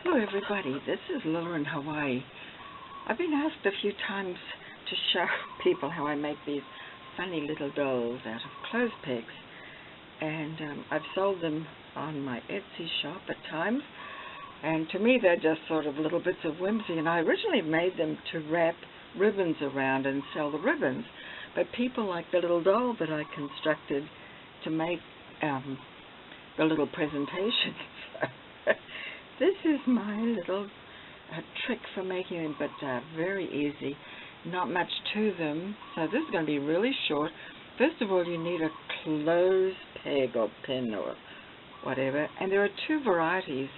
Hello everybody, this is Lilla in Hawaii. I've been asked a few times to show people how I make these funny little dolls out of clothes pegs, and I've sold them on my Etsy shop at times, and to me they're just sort of little bits of whimsy, and I originally made them to wrap ribbons around and sell the ribbons, but people like the little doll that I constructed to make the little presentation. This is my little trick for making them, but very easy. Not much to them, so this is going to be really short. First of all, you need a clothes peg or pin or whatever, and there are two varieties.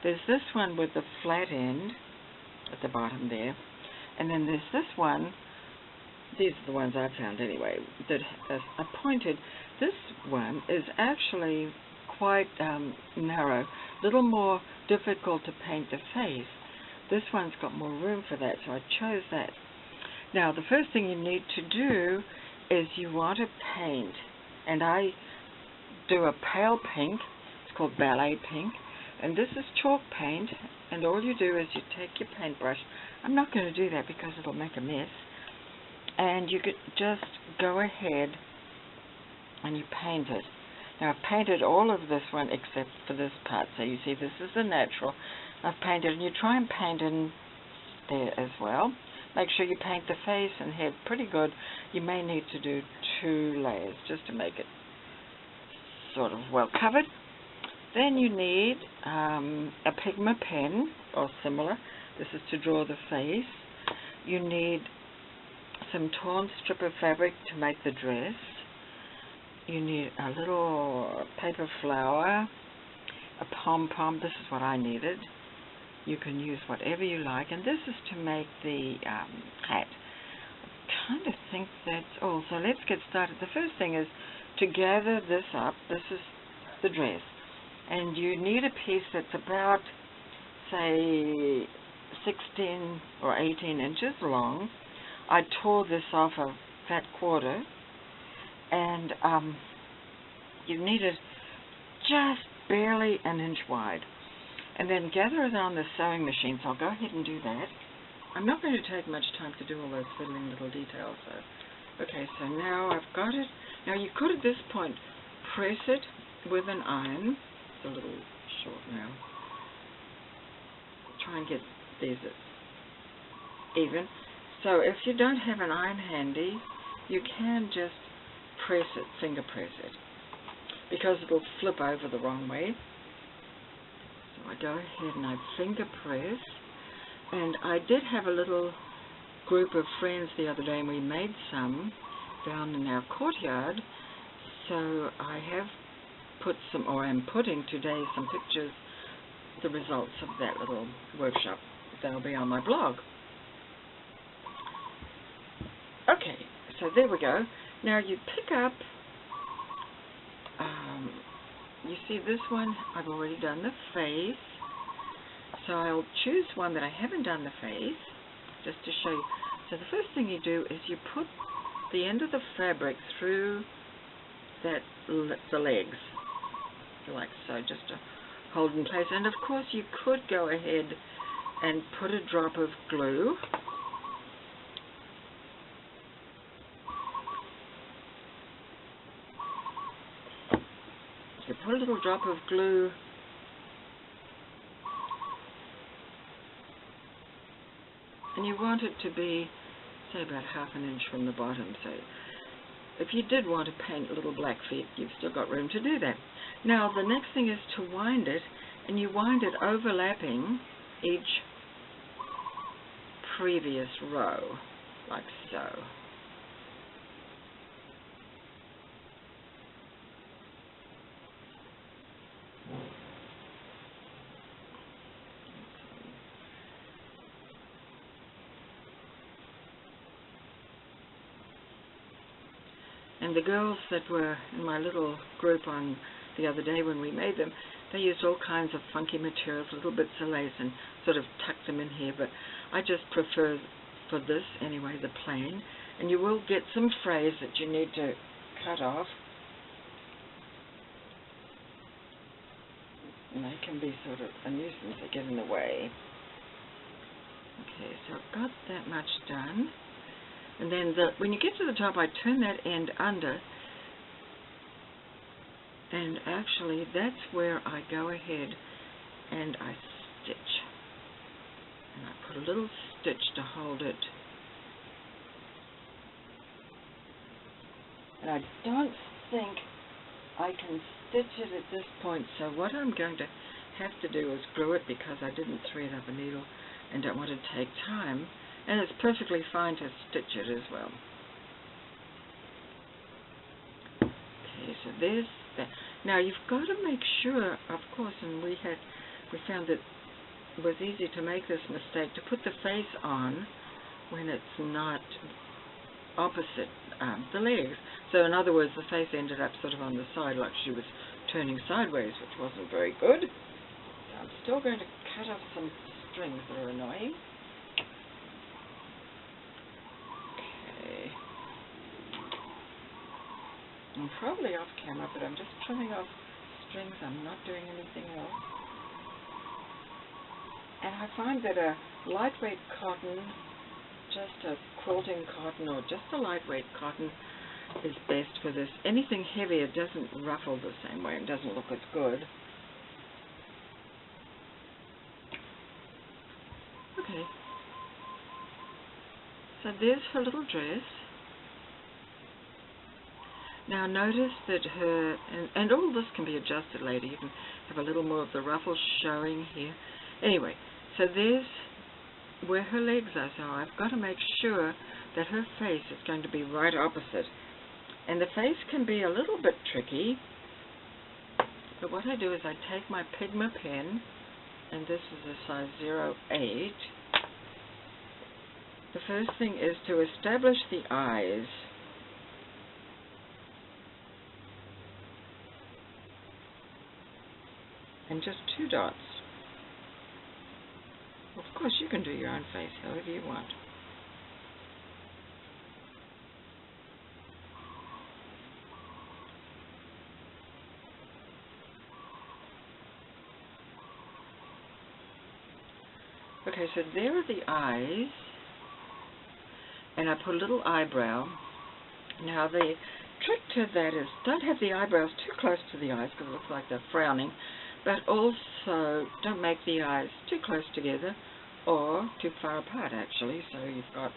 There's this one with the flat end at the bottom there, and then there's this one. These are the ones I found anyway, that are pointed. This one is actually quite narrow, a little more difficult to paint the face. This one's got more room for that, so I chose that. Now, the first thing you need to do is you want to paint, and I do a pale pink. It's called ballet pink, and this is chalk paint, and all you do is you take your paintbrush. I'm not going to do that because it'll make a mess, and you could just go ahead and you paint it. Now, I've painted all of this one except for this part. So you see, this is the natural. I've painted, and you try and paint in there as well. Make sure you paint the face and head pretty good. You may need to do 2 layers just to make it sort of well covered. Then you need a Pigma pen or similar. This is to draw the face. You need some torn strip of fabric to make the dress. You need a little paper flower, a pom-pom. This is what I needed. You can use whatever you like, and this is to make the hat. I kind of think that's all. So let's get started. The first thing is to gather this up. This is the dress, and you need a piece that's about, say, 16 or 18 inches long. I tore this off a fat quarter, and you need it just barely an inch wide. And then gather it on the sewing machine, so I'll go ahead and do that. I'm not going to take much time to do all those fiddling little details, though. Okay, so now I've got it. Now you could, at this point, press it with an iron. It's a little short now. Try and get these even. So if you don't have an iron handy, you can just press it, finger press it, because it'll flip over the wrong way. So I go ahead and I finger press, and I did have a little group of friends the other day, and we made some down in our courtyard, so I have put some, or I'm putting today, some pictures, the results of that little workshop. They'll be on my blog. Okay, so there we go. Now you pick up, you see this one, I've already done the face, so I'll choose one that I haven't done the face, just to show you. So the first thing you do is you put the end of the fabric through the legs, like so, just to hold in place. And of course you could go ahead and put a drop of glue. You put a little drop of glue and you want it to be, say, about ½ an inch from the bottom. So if you did want to paint little black feet, you've still got room to do that. Now the next thing is to wind it, and you wind it overlapping each previous row, like so. And the girls that were in my little group on the other day when we made them, they used all kinds of funky materials, little bits of lace, and sort of tucked them in here. But I just prefer, for this anyway, the plain. And you will get some frays that you need to cut off. and they can be sort of a nuisance. They get in the way. Okay, so I've got that much done. And then when you get to the top, I turn that end under, and actually that's where I go ahead and I stitch. And I put a little stitch to hold it. And I don't think I can stitch it at this point, so what I'm going to have to do is glue it, because I didn't thread up a needle and don't want to take time. And it's perfectly fine to stitch it as well. Okay, so there's that. Now you've got to make sure, of course, and we found that it was easy to make this mistake, to put the face on when it's not opposite the legs. So in other words, the face ended up sort of on the side, like she was turning sideways, which wasn't very good. So I'm still going to cut off some strings that are annoying. I'm probably off camera, but I'm just trimming off strings. I'm not doing anything else. And I find that a lightweight cotton, just a quilting cotton or just a lightweight cotton, is best for this. Anything heavier doesn't ruffle the same way and doesn't look as good. Okay. So there's her little dress. Now notice that and all this can be adjusted later. You can have a little more of the ruffles showing here. Anyway, so there's where her legs are. So I've got to make sure that her face is going to be right opposite. And the face can be a little bit tricky. But what I do is I take my Pigma pen, and this is a size 08. The first thing is to establish the eyes. And just 2 dots. Of course, you can do your own face however you want. Okay, so there are the eyes. And I put a little eyebrow. Now the trick to that is don't have the eyebrows too close to the eyes because it looks like they're frowning. But also, don't make the eyes too close together or too far apart, actually. So you've got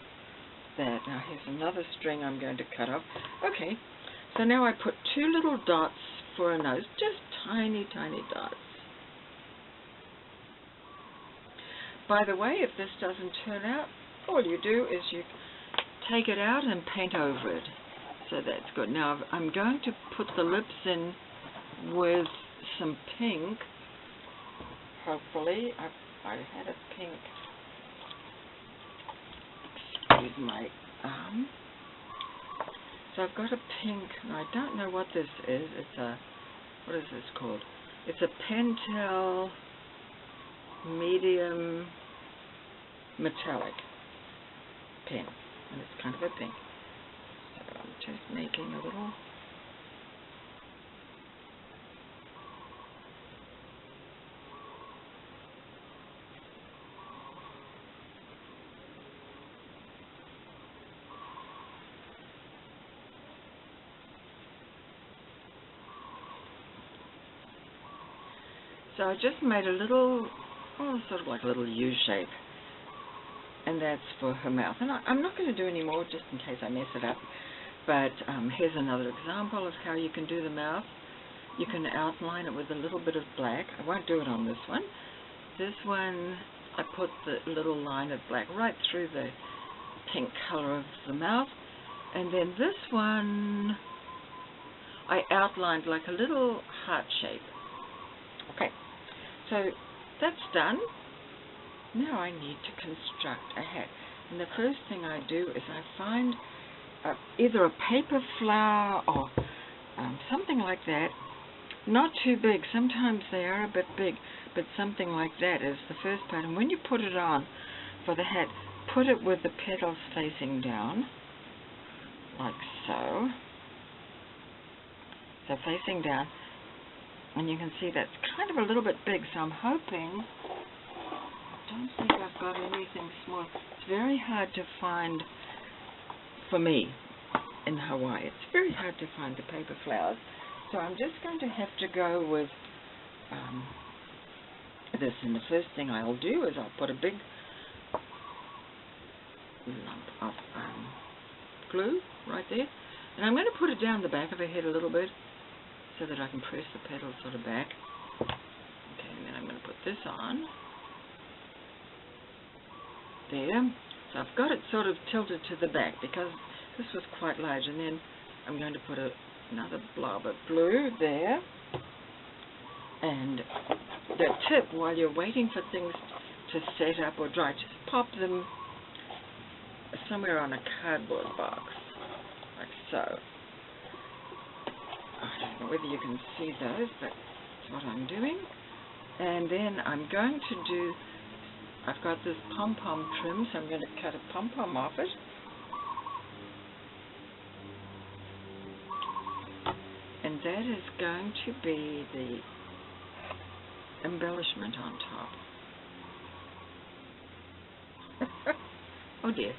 that. Now here's another string I'm going to cut off. Okay, so now I put 2 little dots for a nose, just tiny, tiny dots. By the way, if this doesn't turn out, all you do is you take it out and paint over it. So that's good. Now I'm going to put the lips in with some pink. Hopefully, I had a pink. Excuse my arm. So I've got a pink, and I don't know what this is. It's a, what is this called? It's a Pentel medium metallic pen, and it's kind of a pink. So I'm just making a little. So I just made a little, sort of like a little U shape, and that's for her mouth. And I'm not going to do any more just in case I mess it up, but here's another example of how you can do the mouth. You can outline it with a little bit of black. I won't do it on this one. This one, I put the little line of black right through the pink color of the mouth, and then this one I outlined like a little heart shape. Okay. So that's done. Now I need to construct a hat. And the first thing I do is I find either a paper flower or something like that. Not too big. Sometimes they are a bit big, but something like that is the first part. And when you put it on for the hat, put it with the petals facing down, like so. So facing down. And you can see that's kind of a little bit big, so I'm hoping, I don't think I've got anything small. It's very hard to find, for me, in Hawaii. It's very hard to find the paper flowers. So I'm just going to have to go with this. And the first thing I'll do is I'll put a big lump of glue right there. And I'm going to put it down the back of her head a little bit so that I can press the petals sort of back. Okay, and then I'm going to put this on. There. So I've got it sort of tilted to the back because this was quite large. And then I'm going to put another blob of glue there. And the tip, while you're waiting for things to set up or dry, just pop them somewhere on a cardboard box, like so. I don't know whether you can see those, but that's what I'm doing. And then I'm going to do, I've got this pom-pom trim, so I'm going to cut a pom-pom off it. And that is going to be the embellishment on top. Oh dear.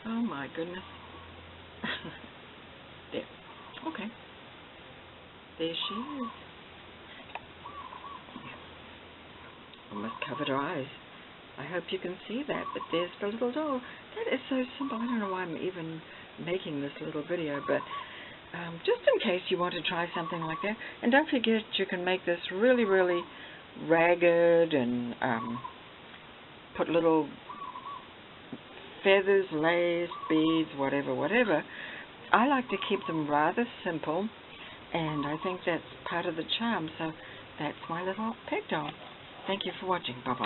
Oh my goodness. There. Okay. There she is. Almost covered her eyes. I hope you can see that, but there's the little doll. That is so simple. I don't know why I'm even making this little video, but just in case you want to try something like that. And don't forget, you can make this really, really ragged and put little feathers, lace, beads, whatever. I like to keep them rather simple, and I think that's part of the charm. So that's my little peg doll. Thank you for watching. Bye-bye.